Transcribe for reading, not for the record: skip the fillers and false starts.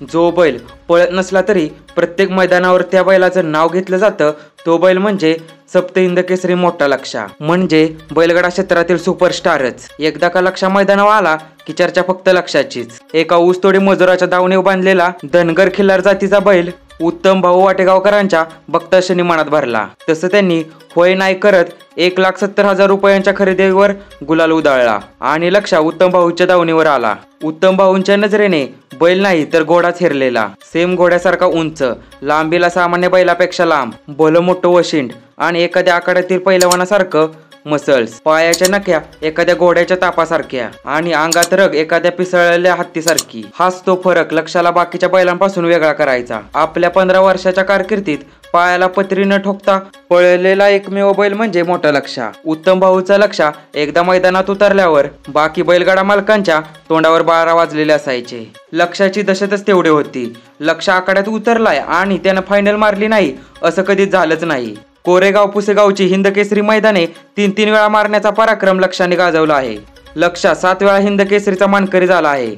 जो बैल पळत नसला तरी प्रत्येक मैदानावर त्या बैलाचं नाव घेतलं जातं तो बैल म्हणजे सप्तहिंद केसरी मोठा लक्षा, म्हणजे बैलगाडा क्षेत्रातील सुपरस्टारच। एकदा का लक्षा मैदानावर आला की चर्चा फक्त लक्षाचीच। एका ऊसतोडी मजुराच्या दावणीवर बांधलेला धनगर खिल्लार जातीचा बैल उत्तम भाऊ वाटेगावकरांच्या भक्ताशनी मनात भरला। तसं त्यांनी होय नाही करत 1,70,000 रुपयांच्या खरेदीवर गुलाल उधळला आणि लक्षा उत्तम भाऊच्या दावणीवर आला। उत्तम भाऊंच्या नजरेने बैल नाही तर घोडाच हेरलेला। सेम घोड्यासारखा उंच, लांबीला सामान्य बैलापेक्षा लांब, भलं मोठं वशिंड आणि एखाद्या आखाड्यातील पैलवानासारखं मसल्स, पायाच्या नख्या एखाद्या घोड्याच्या तापासारख्या आणि अंगात रग एखाद्या पिसळलेल्या हत्तीसारखी। हाच तो फरक लक्षाला बाकीच्या बैलांपासून वेगळा करायचा। आपल्या 15 वर्षाच्या कारकिर्दीत पायाला पत्री न ठोकता पळलेला एकमेव बैल म्हणजे मोठा लक्षा। उत्तम भाऊचा लक्षा एकदा मैदानात उतरल्यावर बाकी बैलगाडा मालकांच्या तोंडावर 12 वाजलेले असायचे। लक्षाची दशतच तेवढे होती। लक्षा आखाड्यात उतरलाय आणि त्यानं फायनल मारली नाही असं कधीच झालंच नाही। कोरेगाव पुसेगावची हिंद केसरी मैदाने 3 वेळा मारण्याचा पराक्रम लक्षाने गाजवला आहे। लक्षा 7 वेळा हिंद केसरीचा मानकरी झाला आहे।